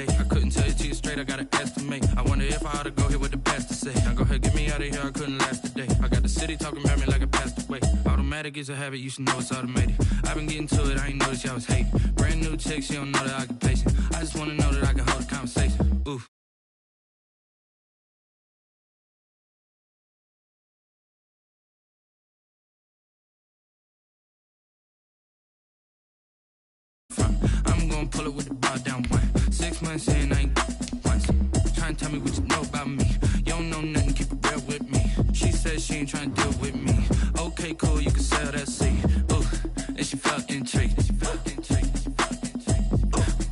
day. I couldn't tell you to you straight, I gotta estimate. I wonder if I ought to go here with the pastor say. Now go ahead, get me out of here, I couldn't last a day. I got the city talking about me like I passed away. Automatic is a habit, you should know it's automated. I've been getting to it, I ain't noticed y'all was hating. Brand new chick, she don't know the occupation. I just wanna know that I can hold a conversation. Oof. I'm gonna pull it with the bar down one. 6 months in, I ain't once. Trying to tell me what you know about me. You don't know nothing, keep it real with me. She said she ain't trying to deal with me. Okay, cool, you can sell that seed. Ooh, and she felt intrigued.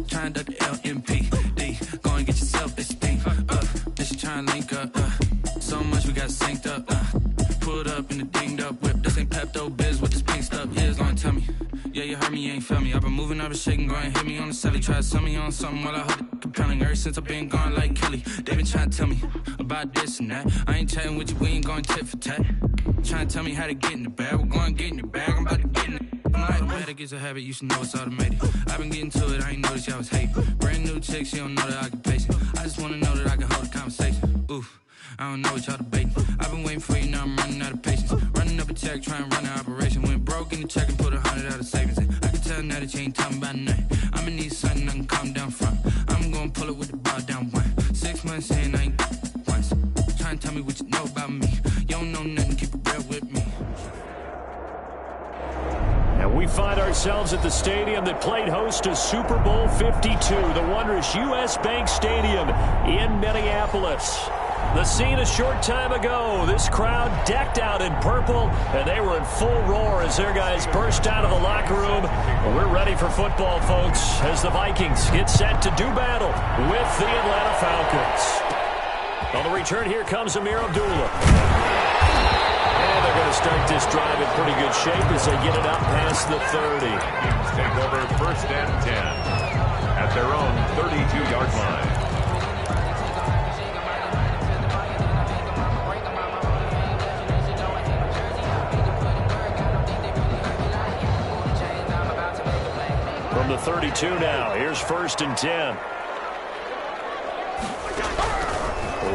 Trying to duck the LMPD. Go and get yourself this thing. And she trying to link up. So much we got synced up. Pulled up in the dinged up whip. This ain't Pepto Biz with this pink stuff. Here's long tell me. Yeah, you heard me, you ain't felt me. I've been moving, I've been shaking, go and hit me on the celly. Try to sell me on something while I hold it compelling. Ever since I've been gone like Kelly, they been trying to tell me about this and that. I ain't chatting with you, we ain't going tit for tat. Trying to tell me how to get in the bag, we're going to get in the bag, I'm about to get in it. Automatic is a habit, you should know it's automated. I've been getting to it, I ain't noticed y'all was hating. Brand new chick, she don't know the occupation. I just wanna know that I can hold a conversation. Oof, I don't know what y'all debating. I've been waiting for you, now I'm running out of patience. Running up a check, trying to run an operation. Went broke in the check and put 100 out of savings in. I can tell now that you ain't talking about nothing. I'ma need something I can calm down from. I'm gonna pull it with the bar down one. 6 months in, I ain't once. Trying to tell me what you know about me. You don't know nothing, keep it real with me. And we find ourselves at the stadium that played host to Super Bowl 52, the wondrous U.S. Bank Stadium in Minneapolis. The scene a short time ago, this crowd decked out in purple, and they were in full roar as their guys burst out of the locker room. We're ready for football, folks, as the Vikings get set to do battle with the Atlanta Falcons. On the return, here comes Amir Abdullah. And they're going to start this drive in pretty good shape as they get it up past the 30. Teams take over 1st and 10 at their own 32-yard line. From the 32 now, here's 1st and 10.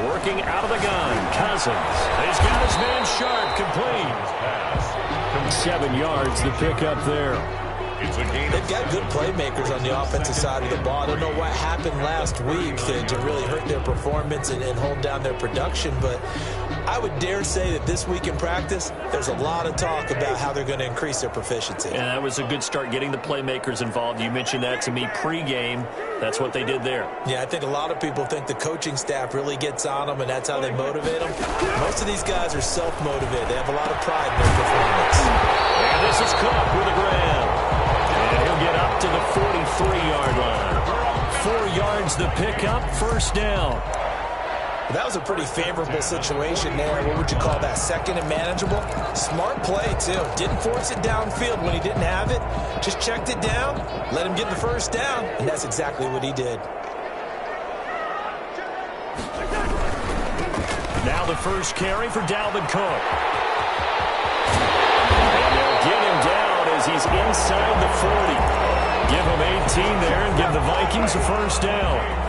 Working out of the gun, Cousins. He's got his man Sharp, complete. 7 yards, the pickup there. They've got good playmakers on the offensive side of the ball. I don't know what happened last week to really hurt their performance and hold down their production, but I would dare say that this week in practice, there's a lot of talk about how they're going to increase their proficiency. And that was a good start getting the playmakers involved. You mentioned that to me pregame. That's what they did there. Yeah, I think a lot of people think the coaching staff really gets on them, and that's how they motivate them. Most of these guys are self-motivated. They have a lot of pride in their performance. And this is Cook with a grab. And he'll get up to the 43-yard line. 4 yards the pickup, 1st down. That was a pretty favorable situation there. What would you call that? 2nd and manageable? Smart play, too. Didn't force it downfield when he didn't have it. Just checked it down, let him get the 1st down, and that's exactly what he did. Now the first carry for Dalvin Cook. And they'll get him down as he's inside the 40. Give him 18 there and give the Vikings a 1st down.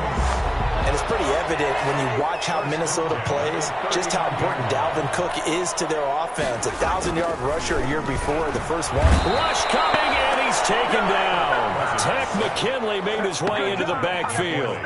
And it's pretty evident when you watch how Minnesota plays, just how important Dalvin Cook is to their offense. 1,000-yard rusher a year before, the first one. Rush coming, and he's taken down. Tech McKinley made his way into the backfield.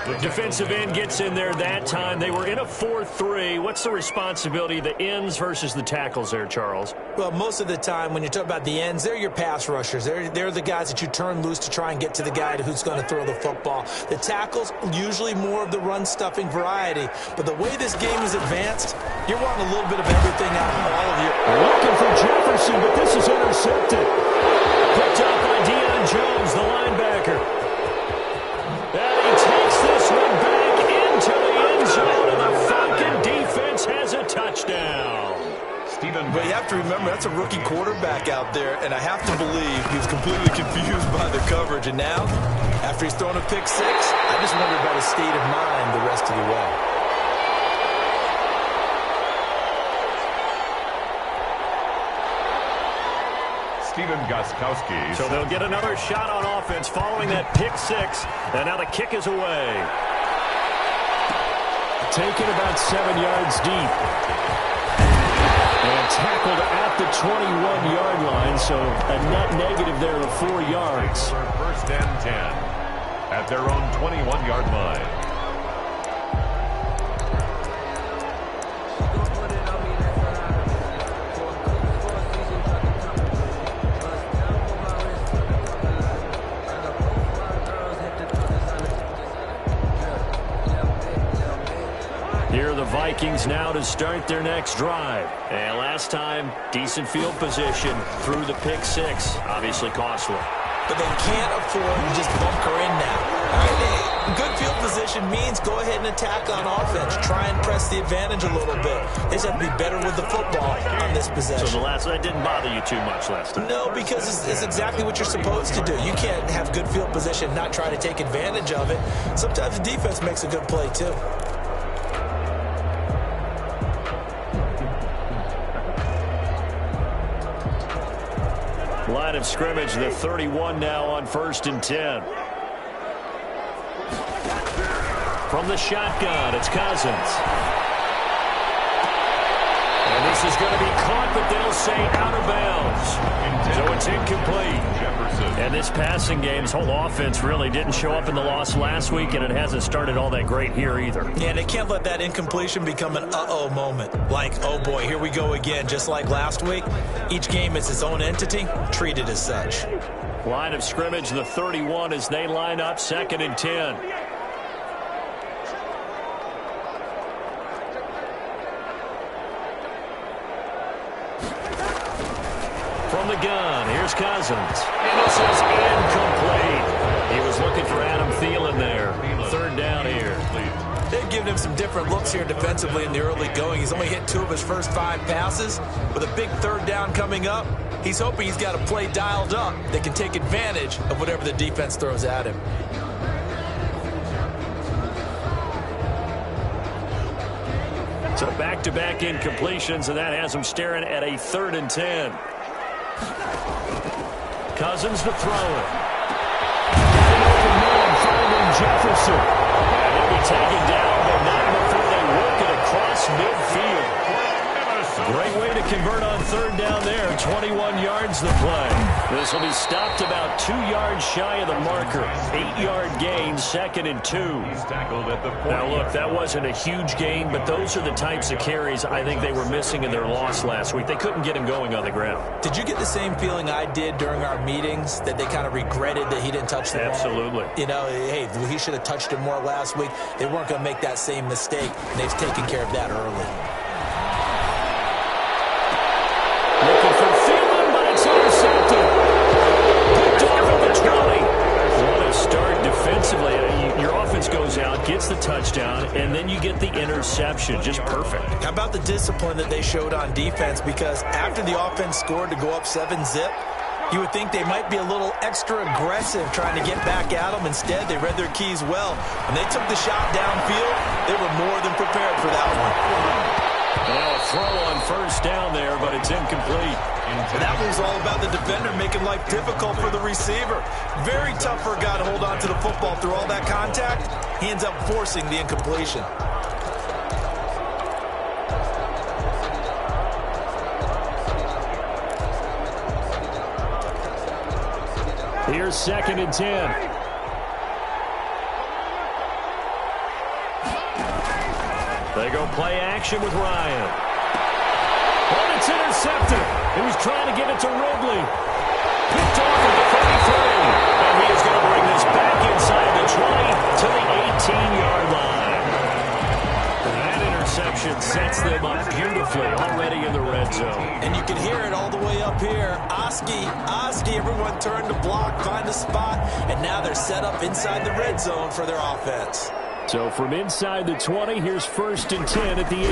The defensive end gets in there that time. They were in a 4-3. What's the responsibility of the ends versus the tackles there, Charles? Well, most of the time when you talk about the ends, they're your pass rushers. They're the guys that you turn loose to try and get to the guy who's going to throw the football. The tackles, usually more of the run-stuffing variety. But the way this game is advanced, you're wanting a little bit of everything out of all of you. Looking for Jefferson, but this is intercepted. Picked up by Deion Jones, the linebacker. And he takes this one back into the end zone, and the Falcon defense has a touchdown. But you have to remember, that's a rookie quarterback out there, and I have to believe he was completely confused by the coverage. And now, after he's thrown a pick 6, I just wonder about his state of mind the rest of the way. Steven Gostkowski. So they'll get another shot on offense following that pick six. And now the kick is away. Taken about 7 yards deep. And tackled at the 21-yard line, so a net negative there of 4 yards. First and 10 at their own 21-yard line. Here are the Vikings now to start their next drive. And last time, decent field position through the pick six. Obviously costly. But they can't afford to just bunker in now. All right, good field position means go ahead and attack on offense. Try and press the advantage a little bit. They just have to be better with the football on this possession. So that didn't bother you too much last time? No, because it's exactly what you're supposed to do. You can't have good field position and not try to take advantage of it. Sometimes the defense makes a good play, too. Line of scrimmage, the 31 now on 1st and 10. From the shotgun, it's Cousins. And this is going to be caught, but they'll say out of bounds. So it's incomplete. And this passing game's whole offense really didn't show up in the loss last week, and it hasn't started all that great here either. Yeah, and they can't let that incompletion become an uh-oh moment. Like, oh boy, here we go again, just like last week. Each game is its own entity, treat it as such. Line of scrimmage, the 31 as they line up 2nd and 10. From the gun, here's Cousins. And this is incomplete. He was looking for Adam Thielen there. 3rd down here. They've given him some different looks here defensively in the early going. He's only hit 2 of his first 5 passes. With a big 3rd down coming up, he's hoping he's got a play dialed up that can take advantage of whatever the defense throws at him. So back-to-back incompletions, and that has him staring at a 3rd and 10. Cousins to throw it. Finding Jefferson. And he'll be taken down, but not before they work it across midfield. Great way to convert on 3rd down there. 21 yards the play. This will be stopped about 2 yards shy of the marker. 8-yard gain, 2nd and 2. Now look, that wasn't a huge gain, but those are the types of carries I think they were missing in their loss last week. They couldn't get him going on the ground. Did you get the same feeling I did during our meetings, that they kind of regretted that he didn't touch the ball? Absolutely. You know, hey, he should have touched it more last week. They weren't going to make that same mistake, and they've taken care of that early. Looking for Thielen, but it's intercepted. Picked off at the 20. What a start defensively. Your offense goes out, gets the touchdown, and then you get the interception. Just perfect. How about the discipline that they showed on defense? Because after the offense scored to go up 7-zip, you would think they might be a little extra aggressive trying to get back at them. Instead, they read their keys well. When they took the shot downfield, they were more than prepared for that one. Now a throw on 1st down there, but it's incomplete. That was all about the defender making life difficult for the receiver. Very tough for a guy to hold on to the football through all that contact. He ends up forcing the incompletion. Here's 2nd and 10. They go play action with Ryan. And it's intercepted. He was trying to get it to Ridley. Picked off at the 33. And he is going to bring this back inside the 20 to the 18-yard line. That interception sets them up beautifully already in the red zone. And you can hear it all the way up here. Oski, everyone turned to block, find a spot, and now they're set up inside the red zone for their offense. So from inside the 20, here's 1st and 10 at the 18.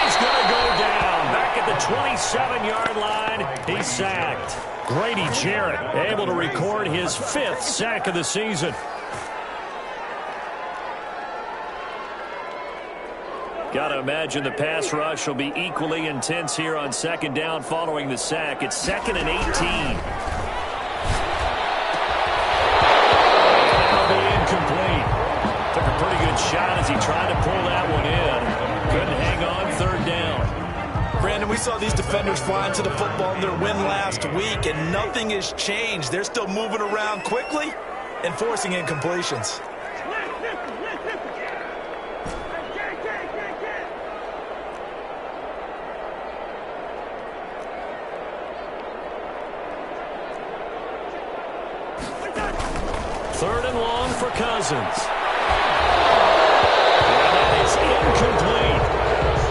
He's going to go down. Back at the 27-yard line, he's sacked. Grady Jarrett able to record his 5th sack of the season. Got to imagine the pass rush will be equally intense here on second down following the sack. It's 2nd and 18. That'll be incomplete. Took a pretty good shot as he tried to pull that one in. Couldn't hang on, 3rd down. Brandon, we saw these defenders flying to the football in their win last week, and nothing has changed. They're still moving around quickly and forcing incompletions. Third and long for Cousins. And that is incomplete.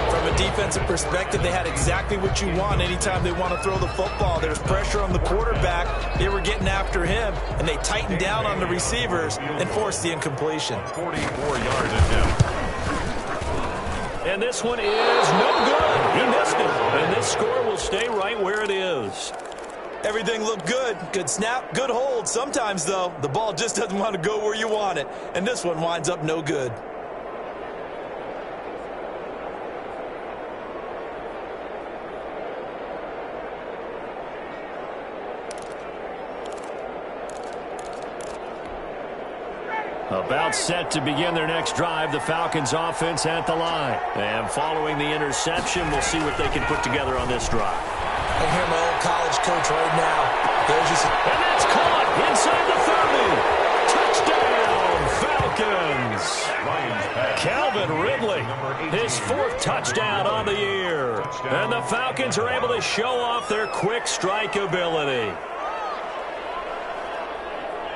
From a defensive perspective, they had exactly what you want anytime they want to throw the football. There's pressure on the quarterback. They were getting after him, and they tightened down on the receivers and forced the incompletion. 44-yard attempt. And this one is no good. He missed it. And this score will stay right where it is. Everything looked good. Good snap, good hold. Sometimes, though, the ball just doesn't want to go where you want it. And this one winds up no good. About set to begin their next drive, the Falcons offense at the line. And following the interception, we'll see what they can put together on this drive. I hear my old college coach right now. And that's caught inside the 30. Touchdown, Falcons. Calvin Ridley, his 4th touchdown on the year. And the Falcons are able to show off their quick strike ability.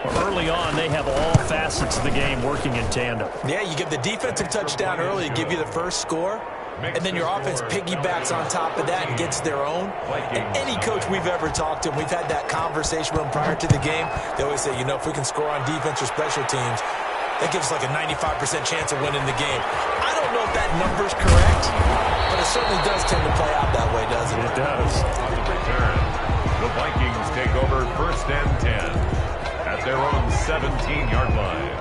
Early on, they have all facets of the game working in tandem. Yeah, you give the defensive touchdown early to give you the first score, and then your offense piggybacks on top of that and gets their own. And any coach we've ever talked to, we've had that conversation with them prior to the game, they always say, you know, if we can score on defense or special teams, that gives us like a 95% chance of winning the game. I don't know if that number's correct, but it certainly does tend to play out that way, doesn't it? It does. On the return, the Vikings take over 1st and 10 at their own 17-yard line.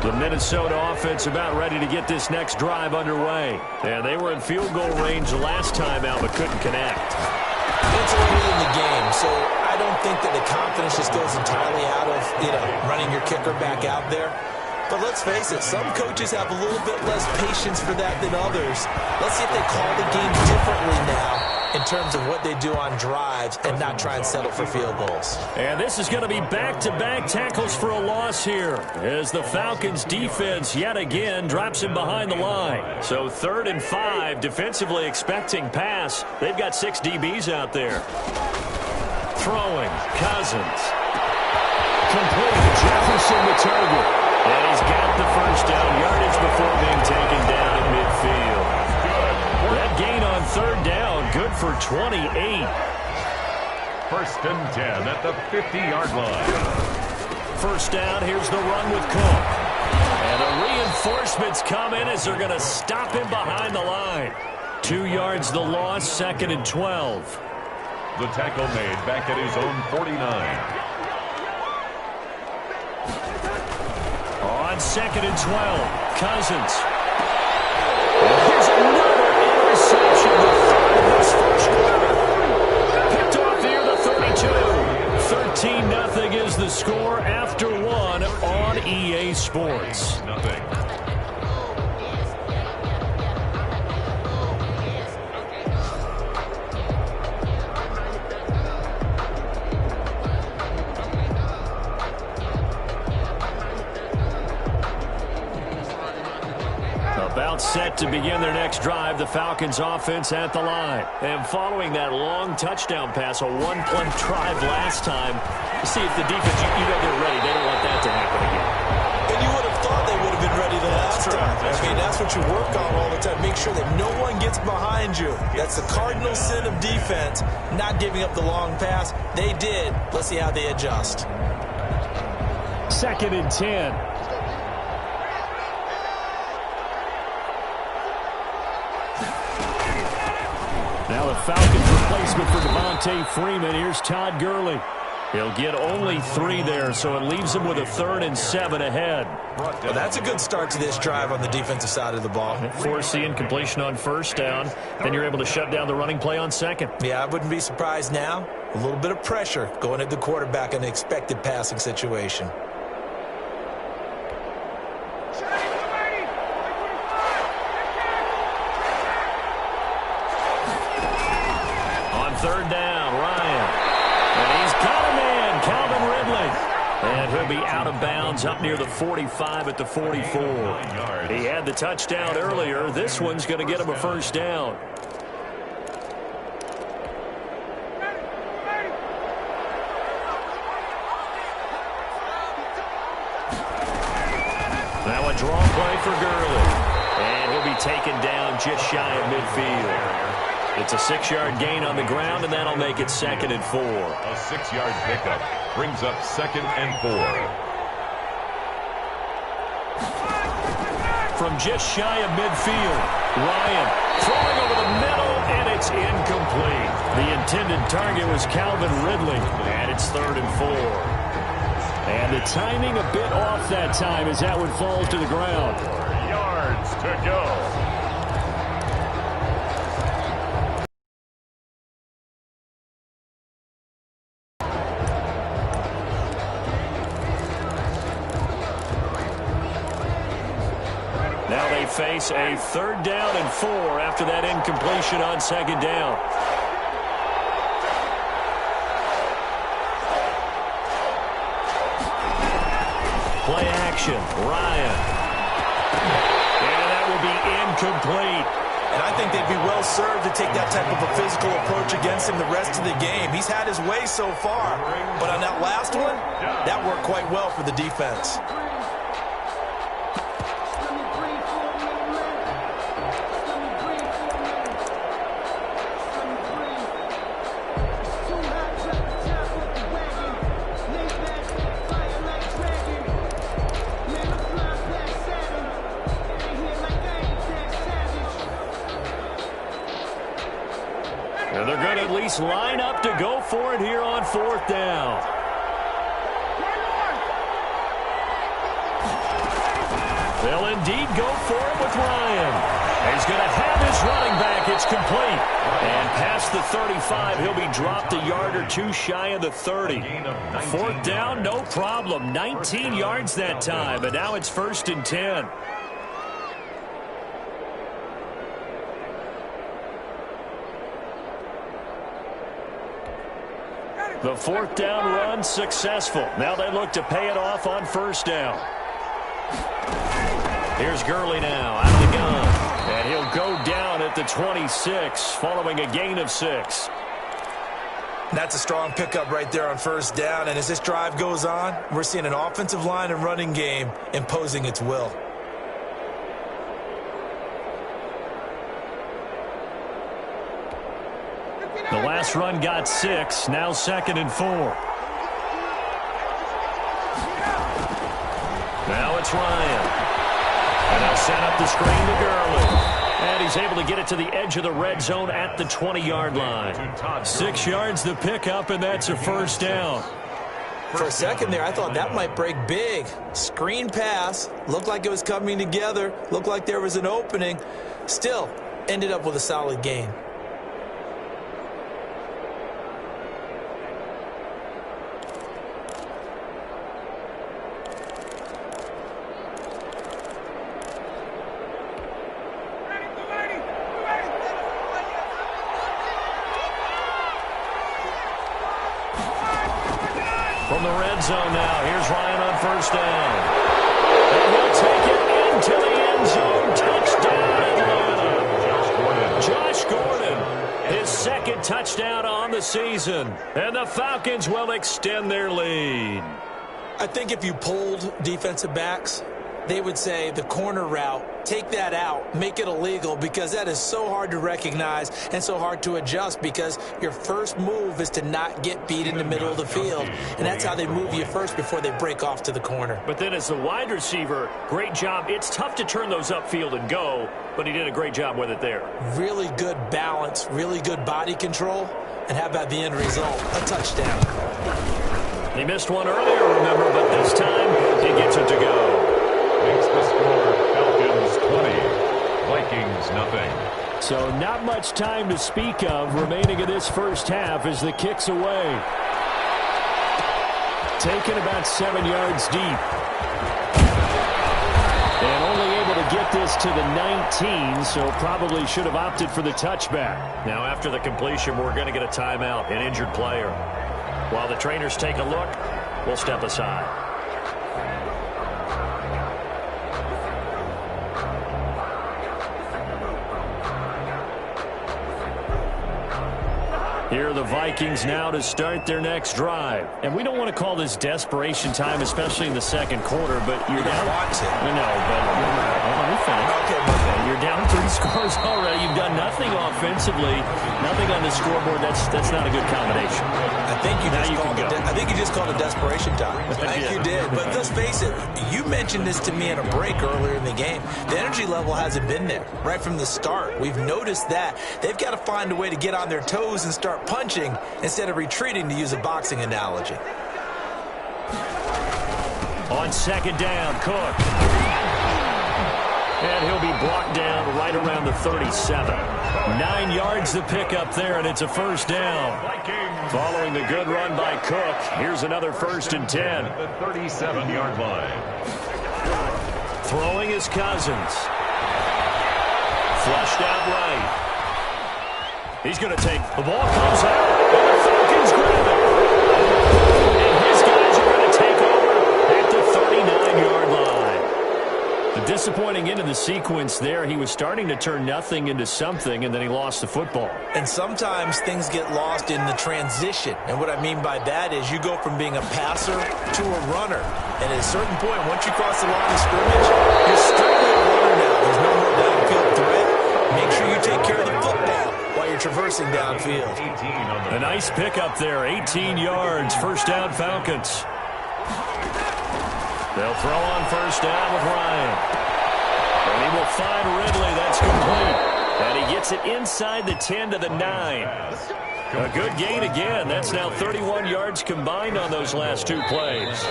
The Minnesota offense about ready to get this next drive underway. And they were in field goal range the last time out, but couldn't connect. It's early in the game, so I don't think that the confidence just goes entirely out of, running your kicker back out there. But let's face it, some coaches have a little bit less patience for that than others. Let's see if they call the game differently now in terms of what they do on drives and not try and settle for field goals. And this is going to be back-to-back tackles for a loss here as the Falcons defense yet again drops him behind the line. So 3rd and 5, defensively expecting pass. They've got 6 DBs out there. Throwing, Cousins. Complete, Jefferson the target. And he's got the first down yardage before being taken down at midfield. That gain on 3rd down, good for 28. 1st and 10 at the 50-yard line. First down, here's the run with Cook. And the reinforcements come in as they're going to stop him behind the line. 2 yards the loss, 2nd and 12. The tackle made back at his own 49. On 2nd and 12, Cousins. Here's another interception to 5 this first quarter. Picked off near the 32. 13-0 is the score after 1 on EA Sports. Nothing. About set to begin their next drive, the Falcons offense at the line. And following that long touchdown pass, a one-play drive last time, see if the defense, they're ready. They don't want that to happen again. And you would have thought they would have been ready the last time. That's what you work on all the time. Make sure that no one gets behind you. That's the cardinal sin of defense, not giving up the long pass. They did. Let's see how they adjust. 2nd and 10. Now the Falcons replacement for Devontae Freeman. Here's Todd Gurley. He'll get only 3 there, so it leaves him with a 3rd and 7 ahead. Well, that's a good start to this drive on the defensive side of the ball. Force the incompletion on 1st down. Then you're able to shut down the running play on 2nd. Yeah, I wouldn't be surprised now. A little bit of pressure going at the quarterback in an expected passing situation. On 3rd down, Ryan. And he's got a man, Calvin Ridley. And he'll be out of bounds up near the 45 at the 44. He had the touchdown earlier. This one's going to get him a 1st down. Now a draw play for Gurley. And he'll be taken down just shy of midfield. It's a 6-yard gain on the ground, and that'll make it 2nd and 4. A 6-yard pickup brings up 2nd and 4. From just shy of midfield, Ryan throwing over the middle, and it's incomplete. The intended target was Calvin Ridley, and it's 3rd and 4. And the timing a bit off that time as that one falls to the ground. 4 yards to go. Now they face a 3rd down and 4 after that incompletion on 2nd down. Play action, Ryan. And that will be incomplete. And I think they'd be well served to take that type of a physical approach against him the rest of the game. He's had his way so far, but on that last one, that worked quite well for the defense. And they're going to at least line up to go for it here on 4th down. They'll indeed go for it with Ryan. He's going to have his running back. It's complete. And past the 35, he'll be dropped a yard or 2 shy of the 30. 4th down, no problem. 19 yards that time, but now it's 1st and 10. The 4th down run successful. Now they look to pay it off on 1st down. Here's Gurley now out of the gun. And he'll go down at the 26 following a gain of 6. That's a strong pickup right there on 1st down. And as this drive goes on, we're seeing an offensive line and running game imposing its will. The last run got 6. Now 2nd and 4. Now it's Ryan. And they'll set up the screen to Gurley. And he's able to get it to the edge of the red zone at the 20-yard line. 6 yards the pickup, and that's a 1st down. For a second there, I thought that might break big. Screen pass. Looked like it was coming together. Looked like there was an opening. Still, ended up with a solid gain. From the red zone now, here's Ryan on 1st down. And he'll take it into the end zone. Touchdown, Atlanta. Josh Gordon, his 2nd touchdown on the season. And the Falcons will extend their lead. I think if you polled defensive backs they would say the corner route, take that out, make it illegal, because that is so hard to recognize and so hard to adjust, because your first move is to not get beat in the middle of the field, and that's how they move you first before they break off to the corner. But then as the wide receiver, great job. It's tough to turn those upfield and go, but he did a great job with it there. Really good balance, really good body control, and how about the end result? A touchdown. He missed one earlier, remember, but this time he gets it to go. Makes the score Falcons 20, Vikings nothing. So not much time to speak of remaining in this first half as the kick's away. Taken about 7 yards deep. And only able to get this to the 19, so probably should have opted for the touchback. Now after the completion, we're going to get a timeout, an injured player. While the trainers take a look, we'll step aside. Here are the Vikings now to start their next drive. And we don't want to call this desperation time, especially in the second quarter, but you're down. I know, but let me finish. Okay, you're down 3 scores already. You've done nothing offensively, nothing on the scoreboard. That's not a good combination. I think you just called it desperation time. I think you did. But let's face it, you mentioned this to me in a break earlier in the game. The energy level hasn't been there right from the start. We've noticed that. They've got to find a way to get on their toes and start punching instead of retreating, to use a boxing analogy. On second down, Cook. And he'll be blocked down right around the 37. 9 yards to pick up there, and it's a first down. Following the good run by Cook, here's another 1st and 10. The 37-yard line. Throwing is Cousins. Flushed out right. He's going to take, the ball comes out, and the Falcons grab it. And his guys are going to take over at the 39-yard line. A disappointing end of the sequence there. He was starting to turn nothing into something, and then he lost the football. And sometimes things get lost in the transition. And what I mean by that is you go from being a passer to a runner. And at a certain point, once you cross the line of scrimmage, you're strictly a runner now. There's no more downfield threat. Make sure you take care of the football while you're traversing downfield. A nice pickup there, 18 yards, first down Falcons. They'll throw on first down with Ryan. And he will find Ridley, that's complete. And he gets it inside the 10 to the 9. A good gain again. That's now 31 yards combined on those last 2 plays.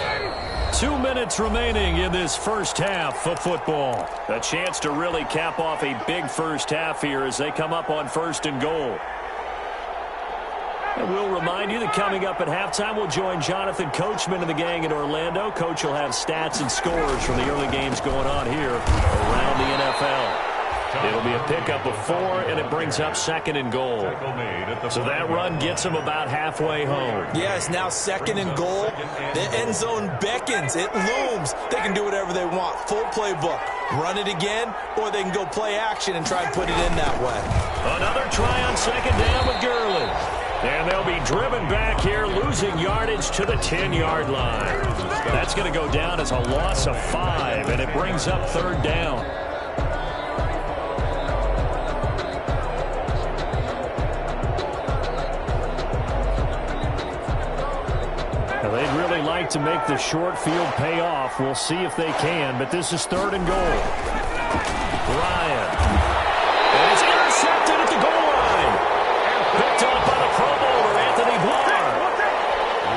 2 minutes remaining in this first half of football. A chance to really cap off a big first half here as they come up on 1st and goal. And we'll remind you that coming up at halftime, we'll join Jonathan Coachman and the gang in Orlando. Coach will have stats and scores from the early games going on here around the NFL. It'll be a pickup of 4, and it brings up 2nd and goal. So that run gets them about halfway home. Yeah, it's now 2nd and goal. The end zone beckons. It looms. They can do whatever they want. Full playbook. Run it again, or they can go play action and try and put it in that way. Another try on 2nd down with Gurley. And they'll be driven back here, losing yardage to the 10-yard line. That's going to go down as a loss of 5, and it brings up 3rd down. Now, they'd really like to make the short field pay off. We'll see if they can, but this is 3rd and goal. Ryan. And it's intercepted at the goal line. Picked up by the Pro Bowler, Anthony Barr.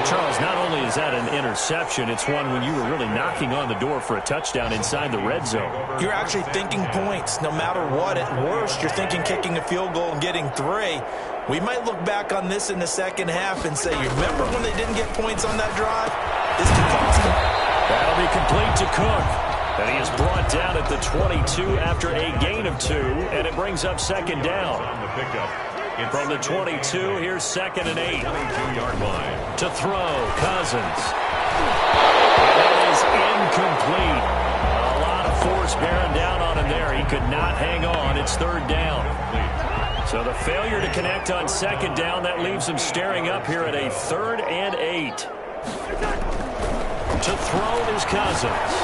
Charles, not only is that an interception, it's one when you were really knocking on the door for a touchdown inside the red zone. You're actually thinking points. No matter what, at worst, you're thinking kicking a field goal and getting 3. We might look back on this in the second half and say, you remember when they didn't get points on that drive? This could cost them. That'll be complete to Cook. And he is brought down at the 22 after a gain of 2, and it brings up 2nd down. From the 22, here's 2nd and 8. 22-yard line. To throw, Cousins. That is incomplete. A lot of force bearing down on him there. He could not hang on. It's 3rd down. So the failure to connect on 2nd down, that leaves him staring up here at a 3rd and 8. To throw is Cousins.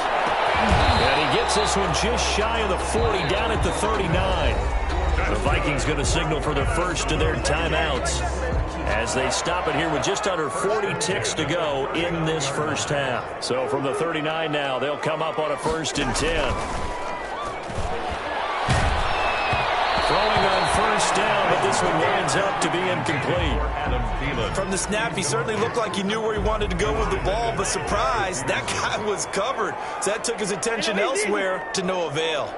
And he gets this one just shy of the 40, down at the 39. The Vikings going to signal for their first of their timeouts as they stop it here with just under 40 ticks to go in this first half. So from the 39 now, they'll come up on a 1st and 10. Throwing on 1st down, but this one winds up to be incomplete. From the snap, he certainly looked like he knew where he wanted to go with the ball, but surprise, that guy was covered. So that took his attention elsewhere to no avail.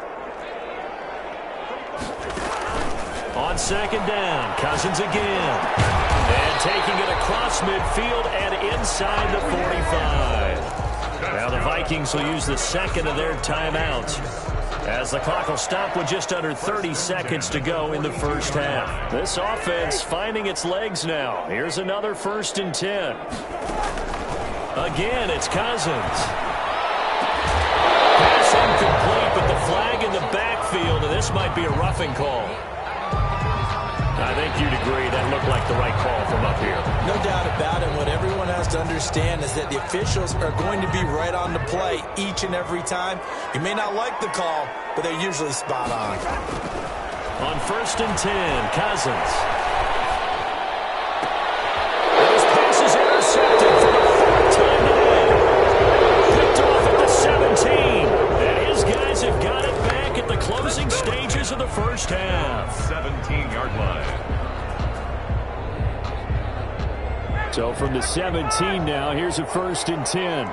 On 2nd down, Cousins again. And taking it across midfield and inside the 45. Now the Vikings will use the 2nd of their timeouts, as the clock will stop with just under 30 seconds to go in the first half. This offense finding its legs now. Here's another 1st and 10. Again, it's Cousins. Pass incomplete, but the flag in the backfield, and this might be a roughing call. I think you'd agree that looked like the right call from up here. No doubt about it. What everyone has to understand is that the officials are going to be right on the play each and every time. You may not like the call, but they're usually spot on. On 1st and 10, Cousins. This pass is intercepted for the 4th time today. Picked off at the 17. And his guys have got it back at the closing stages of the first half. 17-yard line. So from the 17 now, here's a 1st and 10.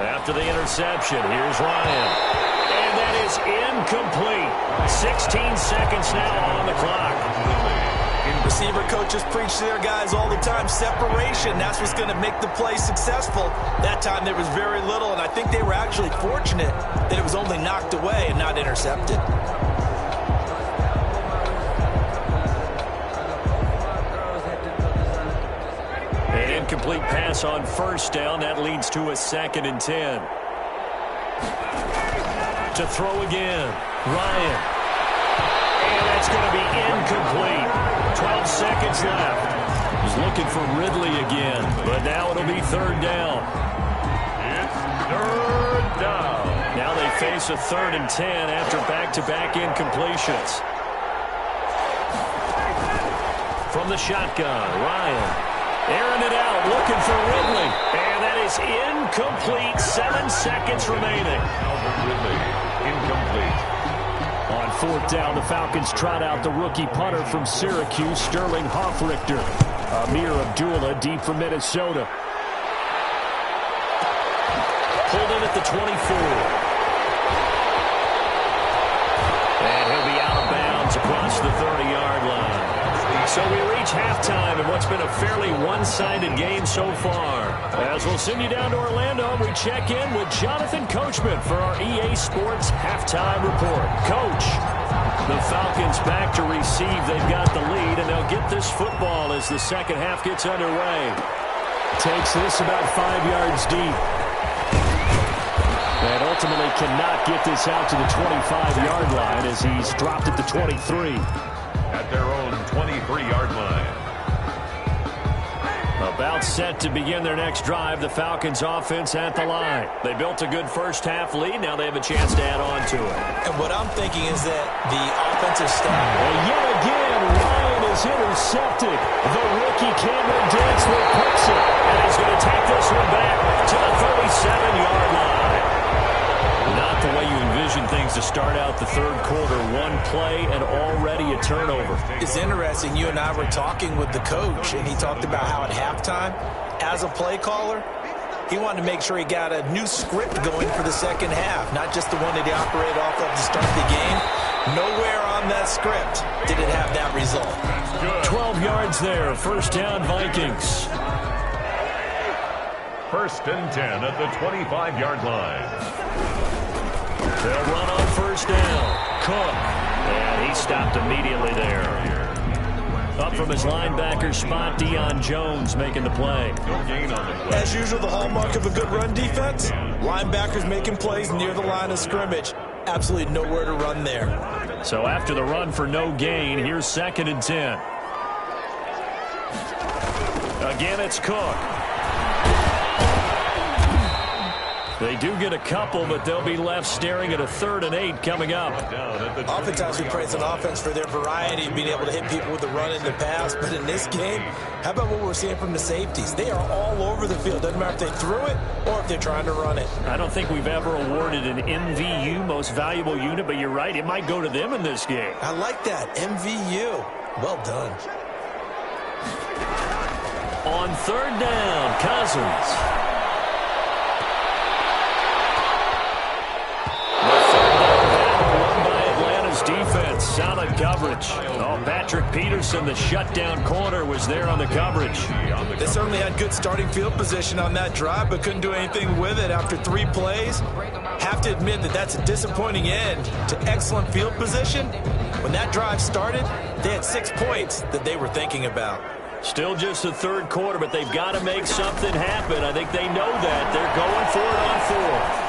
After the interception, here's Ryan. And that is incomplete. 16 seconds now on the clock. Receiver coaches preach to their guys all the time. Separation, that's what's going to make the play successful. That time there was very little, and I think they were actually fortunate that it was only knocked away and not intercepted. An incomplete pass on 1st down. That leads to a 2nd and 10. To throw again, Ryan. And that's going to be incomplete. 12 seconds left. He's looking for Ridley again, but now it'll be 3rd down. It's 3rd down. Now they face a 3rd and 10 after back-to-back incompletions. From the shotgun, Ryan airing it out, looking for Ridley. And that is incomplete. 7 seconds remaining. Albert Ridley, incomplete. On 4th down, the Falcons trot out the rookie punter from Syracuse, Sterling Hoffrichter. Amir Abdullah deep from Minnesota. Pulled in at the 24. And he'll be out of bounds across the 30-yard line. So we reach halftime in what's been a fairly one-sided game so far. As we'll send you down to Orlando, we check in with Jonathan Coachman for our EA Sports Halftime Report. Coach, the Falcons back to receive. They've got the lead, and they'll get this football as the second half gets underway. Takes this about 5 yards deep. And ultimately cannot get this out to the 25-yard line as he's dropped at the 23. At their own 23-yard line. About set to begin their next drive, the Falcons offense at the line. They built a good first half lead. Now they have a chance to add on to it. And what I'm thinking is that the offensive staff... And yet again, Ryan is intercepted. The rookie Cameron Dantzler picks it. And he's going to take this one back to the 37-yard line. Not the way you envision things to start out the third quarter. One play and already a turnover. It's interesting. You and I were talking with the coach, and he talked about how at halftime, as a play caller, he wanted to make sure he got a new script going for the second half, not just the one that he operated off of to start the game. Nowhere on that script did it have that result. 12 yards there. First down, Vikings. 1st and 10 at the 25-yard line. They'll run on first down. Cook. And he stopped immediately there. Up from his linebacker spot, Deion Jones making the play. No gain on the play. As usual, the hallmark of a good run defense, linebackers making plays near the line of scrimmage. Absolutely nowhere to run there. So after the run for no gain, here's 2nd and 10. Again, it's Cook. They do get a couple, but they'll be left staring at a 3rd and 8 coming up. Oftentimes we praise an offense for their variety, being able to hit people with the run and the pass. But in this game, how about what we're seeing from the safeties? They are all over the field. Doesn't matter if they threw it or if they're trying to run it. I don't think we've ever awarded an MVU, most valuable unit, but you're right. It might go to them in this game. I like that. MVU. Well done. On 3rd down, Cousins. Defense, solid coverage. Oh, Patrick Peterson, the shutdown corner, was there on the coverage. They certainly had good starting field position on that drive, but couldn't do anything with it after 3 plays. Have to admit that that's a disappointing end to excellent field position. When that drive started, they had 6 points that they were thinking about. Still just the 3rd quarter, but they've got to make something happen. I think they know that. They're going for it on 4th.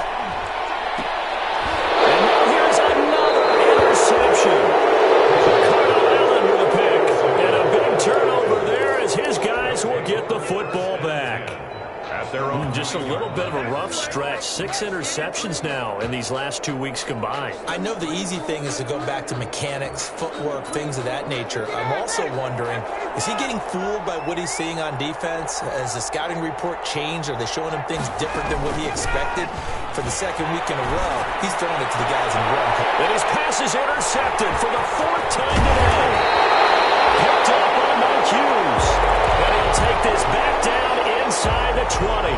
Carl Allen with a pick, and a big turnover there as his guys will get the football back. At their own just a little bit of a rough stretch. 6 interceptions now in these last 2 weeks combined. I know the easy thing is to go back to mechanics, footwork, things of that nature. I'm also wondering, is he getting fooled by what he's seeing on defense? Has the scouting report changed? Are they showing him things different than what he expected? For the 2nd week in a row, he's throwing it to the guys in the run. And his pass is intercepted for the 4th time today. Picked up on Mike Hughes. And he'll take this back down inside the 20.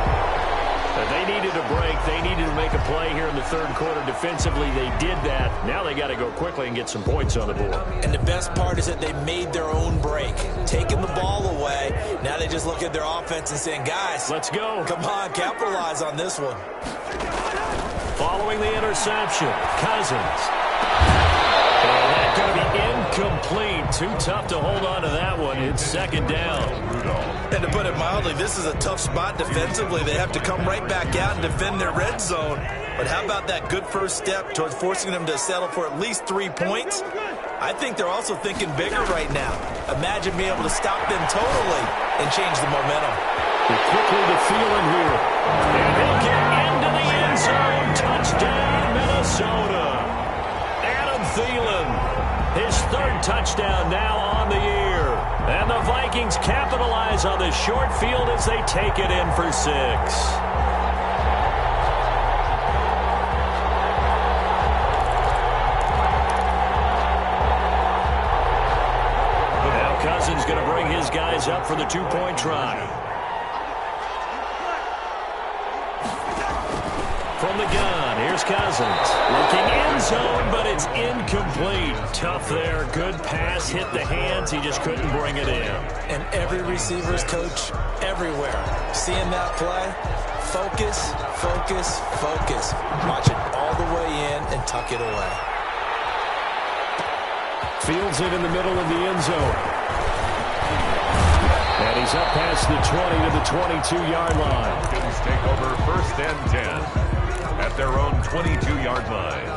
But they needed a break. They needed to make a play here in the 3rd quarter. Defensively, they did that. Now they got to go quickly and get some points on the board. And the best part is that they made their own break. Taking the ball away. Now they just look at their offense and saying, guys, let's go. Come on, capitalize on this one. Following the interception, Cousins. And that's going to be incomplete. Too tough to hold on to that one. It's 2nd down. And to put it mildly, this is a tough spot defensively. They have to come right back out and defend their red zone. But how about that good first step towards forcing them to settle for at least 3 points? I think they're also thinking bigger right now. Imagine being able to stop them totally and change the momentum. Quickly to Thielen here. And they'll get into the end zone. Touchdown, Minnesota. Adam Thielen, his 3rd touchdown now on the year. And the Vikings capitalize on the short field as they take it in for 6. Now Cousins going to bring his guys up for the 2-point try. From the gun, here's Cousins. Looking end zone, but it's incomplete. Tough there. Good pass, hit the hands. He just couldn't bring it in. And every receiver's coach everywhere. Seeing that play, focus, focus, focus. Watch it all the way in and tuck it away. Fields it in the middle of the end zone. And he's up past the 20 to the 22-yard line. Falcons take over 1st and 10. At their own 22-yard line.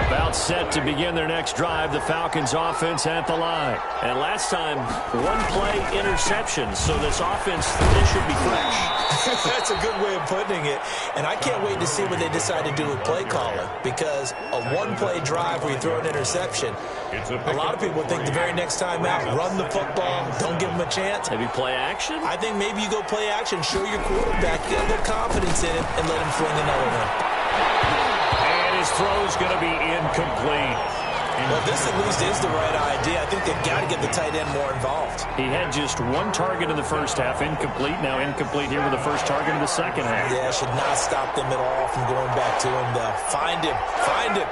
About set to begin their next drive, the Falcons offense at the line. And last time, 1-play interception, so this offense, this should be fresh. That's a good way of putting it. And I can't wait to see what they decide to do with play calling, because a 1-play drive where you throw an interception, a lot of people think the very next time out, run the football, don't give them a chance. Maybe play action? I think maybe you go play action, show your quarterback, get a little confidence in him, and let him fling another one. And his throw's going to be incomplete. Well, this at least is the right idea. I think they've got to get the tight end more involved. He had just 1 target in the first half, incomplete. Now incomplete here with the first target in the second half. Yeah, should not stop them at all from going back to him, though. Find him. Find him.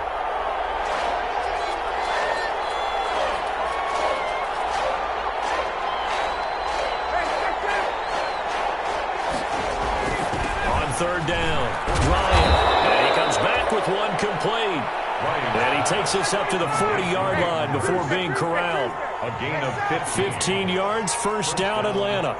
On 3rd down, Ryan. And he comes back with 1 complete. And he takes us up to the 40-yard line before being corralled. A gain of 15 yards, 1st down, Atlanta.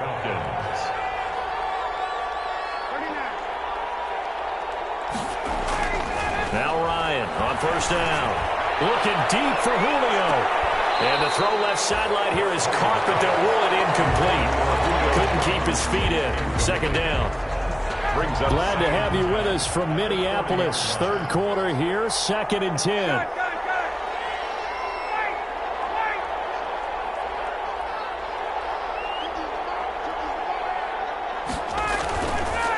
Now Ryan. on first down. Looking deep for Julio. And the throw left sideline here is caught, but they'll rule it incomplete. Couldn't keep his feet in. Second down. Glad to have you with us from Minneapolis. Third quarter here, 2nd and 10.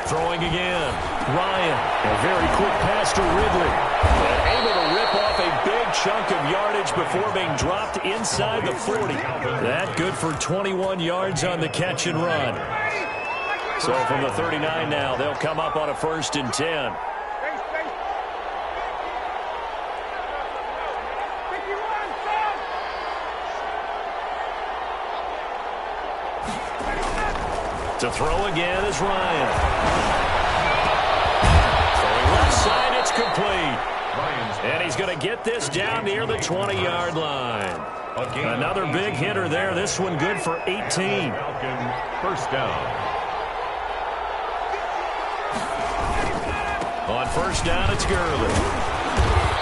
Throwing again. Ryan. A very quick pass to Ridley. And able to rip off a big chunk of yardage before being dropped inside the 40. That good for 21 yards on the catch and run. So from the 39 now, they'll come up on a 1st and 10. To throw again is Ryan. Throwing left side, it's complete. And he's going to get this down near the 20-yard line. Another big hitter there. This one good for 18. First down. On first down, it's Gurley.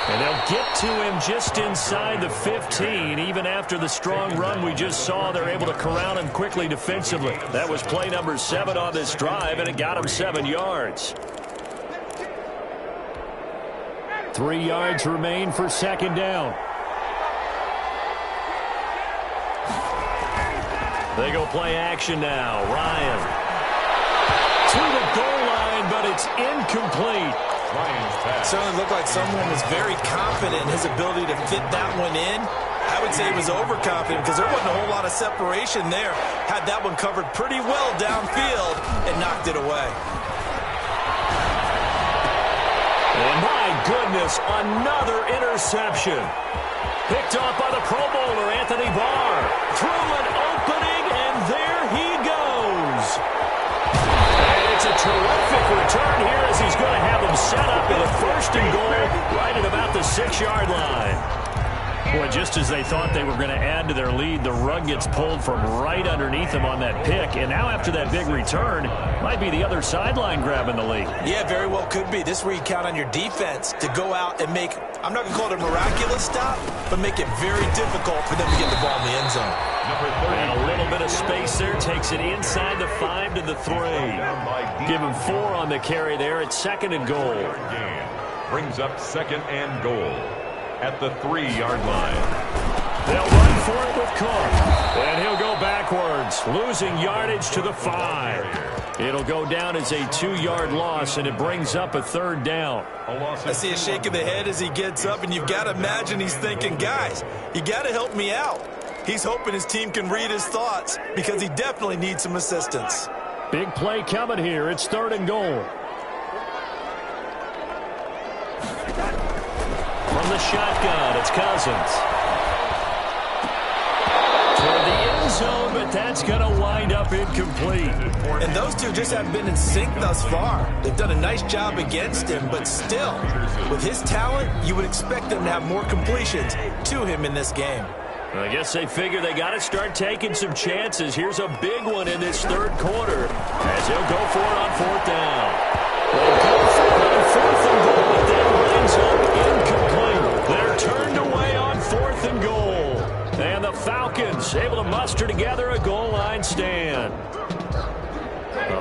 And they'll get to him just inside the 15. Even after the strong run we just saw, they're able to corral him quickly defensively. That was play number 7 on this drive, and it got him 7 yards. 3 yards remain for second down. They go play action now. Ryan. To the goal line, but it's incomplete. Certainly looked like someone was very confident in his ability to fit that one in. I would say he was overconfident because there wasn't a whole lot of separation there. Had that one covered pretty well downfield and knocked it away. And my goodness, another interception. Picked off by the Pro Bowler, Anthony Barr. Through an opening, and there he goes. It's a terrific return here as he's going to have them set up in a 1st and goal right at about the 6-yard line. Boy, just as they thought they were going to add to their lead, the rug gets pulled from right underneath them on that pick. And now after that big return, might be the other sideline grab in the league. Yeah, very well could be. This is where you count on your defense to go out and make, I'm not going to call it a miraculous stop, but make it very difficult for them to get the ball in the end zone. And a little bit of space there. Takes it inside the 5 to the 3. Give him 4 on the carry there. It's 2nd and goal. Brings up 2nd and goal at the 3-yard line. They'll run for it with Cook. And he'll go backwards, losing yardage to the 5. It'll go down as a 2-yard loss, and it brings up a 3rd down. I see a shake of the head as he gets up, and you've got to imagine he's thinking, guys, you got to help me out. He's hoping his team can read his thoughts because he definitely needs some assistance. Big play coming here. It's 3rd and goal. From the shotgun, it's Cousins. Toward the end zone, but that's going to wind up incomplete. And those two just haven't been in sync thus far. They've done a nice job against him, but still, with his talent, you would expect them to have more completions to him in this game. I guess they figure they got to start taking some chances. Here's a big one in this 3rd quarter as he'll go for it on 4th down. They'll go for it on 4th and goal, but that winds up incomplete. They're turned away on 4th and goal. And the Falcons able to muster together a goal line stand.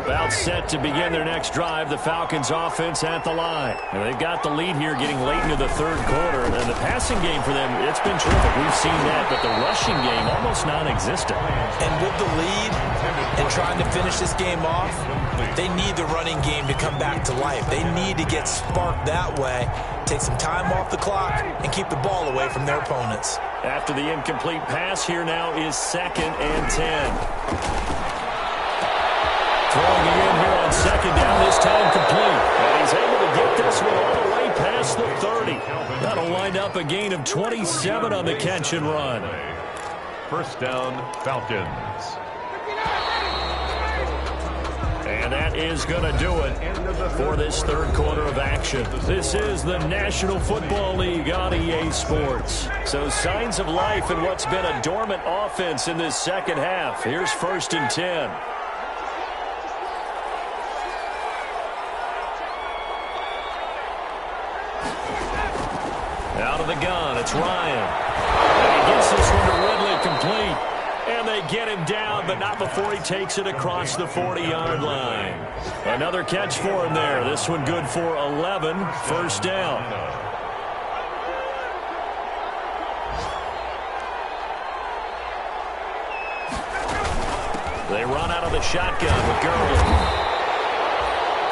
About set to begin their next drive, the Falcons offense at the line. And they've got the lead here getting late into the 3rd quarter. And the passing game for them, it's been terrific. We've seen that, but the rushing game almost non-existent. And with the lead and trying to finish this game off, they need the running game to come back to life. They need to get sparked that way, take some time off the clock, and keep the ball away from their opponents. After the incomplete pass, here now is 2nd and 10. Throwing it in here on 2nd down, this time complete. And he's able to get this one all the way past the 30. That'll wind up a gain of 27 on the catch and run. First down, Falcons. And that is going to do it for this 3rd quarter of action. This is the National Football League on EA Sports. So signs of life in what's been a dormant offense in this 2nd half. Here's 1st and 10. Out of the gun, it's Ryan. And he gets this one to Ridley complete. And they get him down, but not before he takes it across the 40-yard line. Another catch for him there. This one good for 11. First down. They run out of the shotgun with Gurley.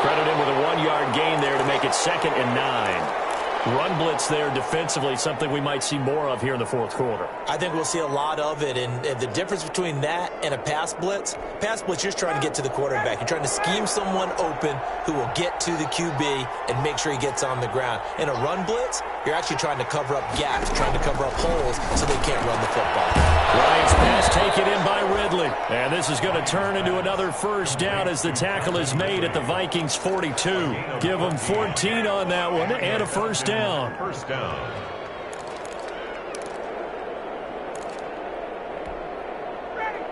Credit him with a 1-yard gain there to make it 2nd and 9. Run blitz there defensively, something we might see more of here in the fourth quarter. I think we'll see a lot of it, and the difference between that and a pass blitz, you're just trying to get to the quarterback. You're trying to scheme someone open who will get to the QB and make sure he gets on the ground. In a run blitz, you're actually trying to cover up gaps, trying to cover up holes so they can't run the football. Ryan's pass taken in by Ridley. And this is going to turn into another first down as the tackle is made at the Vikings 42. Give them 14 on that one and a first down. First down.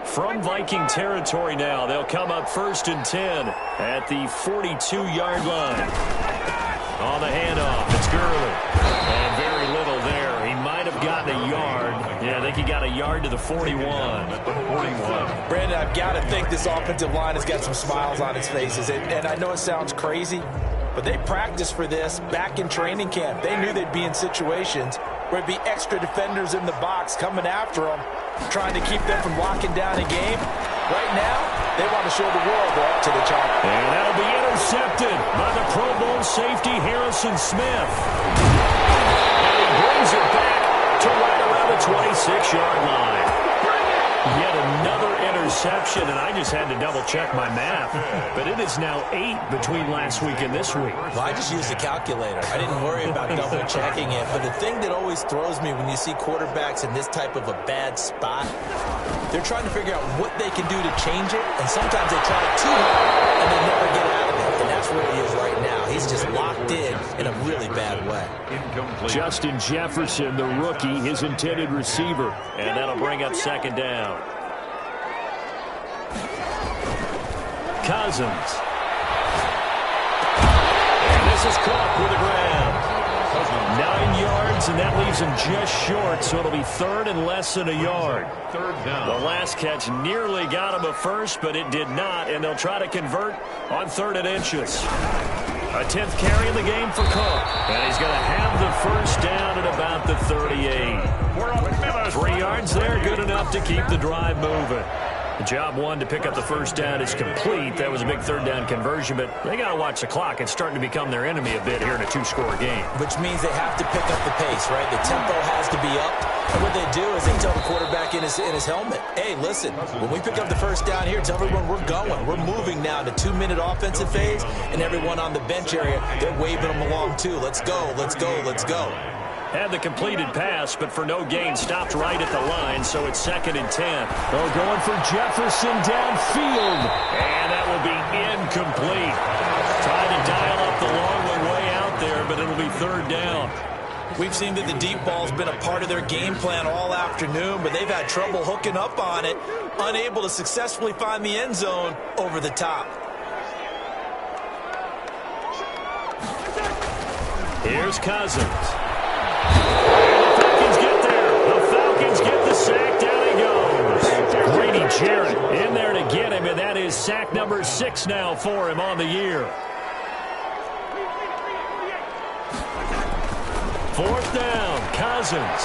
From Viking territory now, they'll come up 1st and 10 at the 42-yard line. On the handoff, it's Gurley. And very little there. He might have gotten a yard. Yeah, I think he got a yard to the 41. Brandon, I've got to think this offensive line has got some smiles on its faces. And I know it sounds crazy, but they practiced for this back in training camp. They knew they'd be in situations where there'd be extra defenders in the box coming after them, trying to keep them from locking down a game. Right now, they want to show the world they're up to the chop. And that'll be intercepted by the Pro Bowl safety Harrison Smith. And he brings it back to right around the 26-yard line. Yet another interception, and I just had to double-check my math. But it is now 8 between last week and this week. Well, I just used a calculator. I didn't worry about double-checking it. But the thing that always throws me when you see quarterbacks in this type of a bad spot, they're trying to figure out what they can do to change it, and sometimes they try it too hard, and they never get out of it. And that's where he is right now. He's just locked in a really bad way. Incomplete. Justin Jefferson, the rookie, his intended receiver. And that'll bring up 2nd down. Cousins. And this is caught with the ground. 9 yards, and that leaves him just short, so it'll be 3rd and less than a yard. 3rd down. The last catch nearly got him a first, but it did not, and they'll try to convert on 3rd and inches. A 10th carry in the game for Cook, and he's going to have the first down at about the 38. 3 yards there, good enough to keep the drive moving. Job 1 to pick up the first down is complete. That was a big 3rd down conversion, but they got to watch the clock. It's starting to become their enemy a bit here in a 2-score game. Which means they have to pick up the pace, right? The tempo has to be up. And what they do is they tell the quarterback in his helmet, hey, listen, when we pick up the first down here, tell everyone we're going. We're moving now to 2-minute offensive phase, and everyone on the bench area, they're waving them along too. Let's go, let's go, let's go. Had the completed pass, but for no gain, stopped right at the line, so it's 2nd and 10. They're going for Jefferson downfield, and that will be incomplete. Trying to dial up the long way out there, but it'll be 3rd down. We've seen that the deep ball's been a part of their game plan all afternoon, but they've had trouble hooking up on it, unable to successfully find the end zone over the top. Here's Cousins. The Falcons get there. The Falcons get the sack. Down he goes. Grady Jarrett in there to get him, and that is sack number 6 now for him on the year. 4th down, Cousins.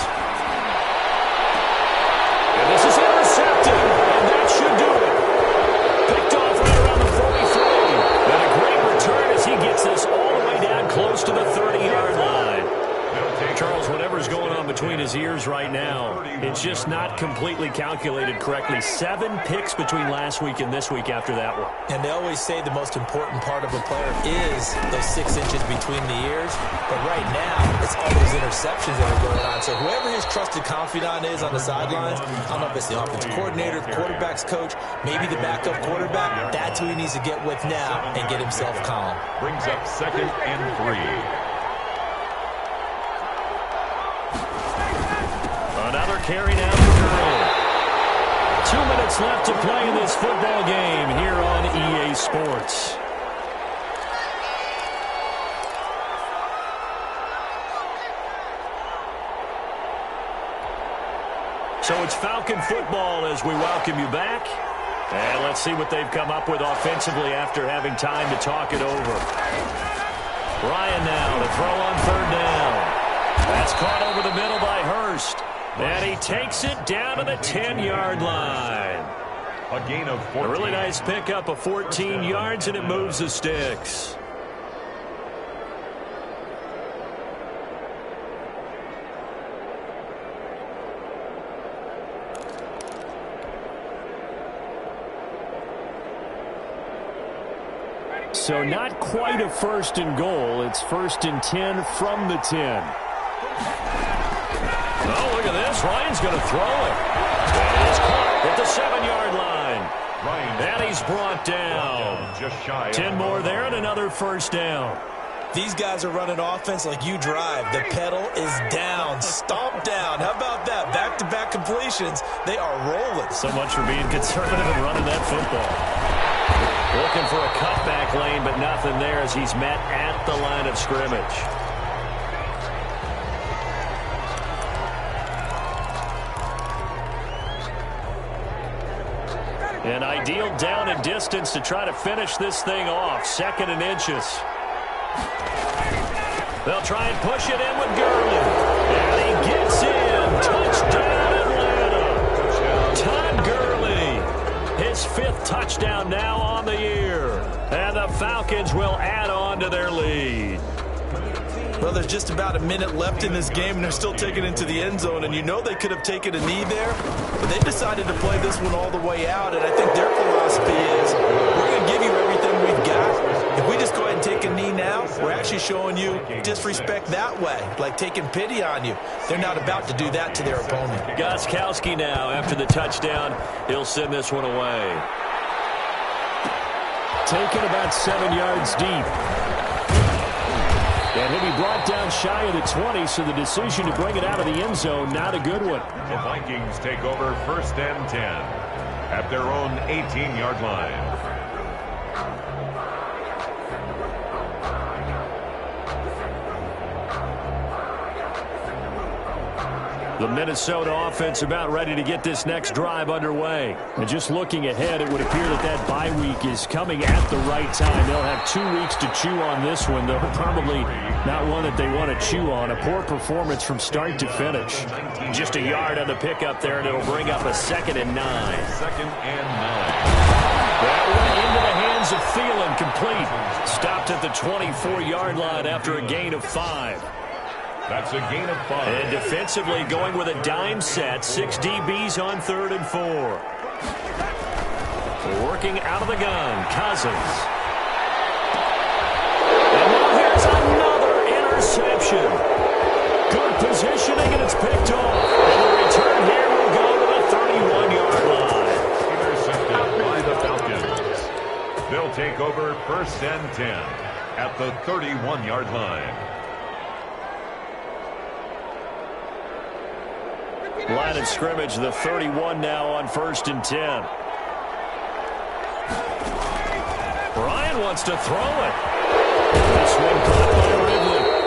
And this is intercepted, and that should do it. Picked off right around the 43. And a great return as he gets this all the way down close to the 30-yard line. Charles, whatever's going on between his ears right now, it's just not completely calculated correctly. 7 picks between last week and this week after that one. And they always say the most important part of a player is those 6 inches between the ears. But right now, it's all those interceptions that are going on. So whoever his trusted confidant is on the sidelines, I don't know if it's the offensive coordinator, the quarterback's coach, maybe the backup quarterback, that's who he needs to get with now and get himself calm. Brings up 2nd and 3. Another carry now for Gurley. 2 minutes left to play in this football game here on EA Sports. It's Falcon football as we welcome you back. And let's see what they've come up with offensively after having time to talk it over. Ryan now to throw on third down. That's caught over the middle by Hurst. And he takes it down to the 10-yard line. A gain of 14. A really nice pickup of 14 yards, and it moves the sticks. So not quite a first and goal. It's 1st and 10 from the 10. Oh, look at this. Ryan's going to throw it. And it's caught at the 7-yard line. And he's brought down. Just shy. 10 more there and another first down. These guys are running offense like you drive. The pedal is down. Stomp down. How about that? Back-to-back completions. They are rolling. So much for being conservative and running that football. Looking for a cutback lane, but nothing there as he's met at the line of scrimmage. An ideal down and distance to try to finish this thing off. 2nd and inches. They'll try and push it in with Gurley. And he gets in. Touchdown, Atlanta. Todd Gurley. His 5th touchdown now on the year. And the Falcons will add on to their lead. Well, there's just about a minute left in this game, and they're still taking it into the end zone. And you know they could have taken a knee there, but they decided to play this one all the way out. And I think their philosophy is, we're going to give you everything we've got. If we just go ahead and take a knee now, we're actually showing you disrespect that way, like taking pity on you. They're not about to do that to their opponent. Gostkowski now, after the touchdown, he'll send this one away. Taken about 7 yards deep. And he'll be brought down shy of the 20, so the decision to bring it out of the end zone, not a good one. The Vikings take over 1st and 10 at their own 18-yard line. The Minnesota offense about ready to get this next drive underway. And just looking ahead, it would appear that that bye week is coming at the right time. They'll have 2 weeks to chew on this one, though probably not one that they want to chew on. A poor performance from start to finish. Just a yard on the pickup there, and it'll bring up a 2nd and 9. 2nd and 9. That went into the hands of Thielen, complete. Stopped at the 24-yard line after a gain of 5. That's a gain of 5. And defensively going with a dime set. 6 DBs on 3rd and 4. Working out of the gun, Cousins. And now here's another interception. Good positioning, and it's picked off. And the return here will go to the 31-yard line. Intercepted by the Falcons. They'll take over 1st and 10 at the 31-yard line. Line of scrimmage, the 31 now on 1st and 10. Ryan wants to throw it. This one caught by Ridley.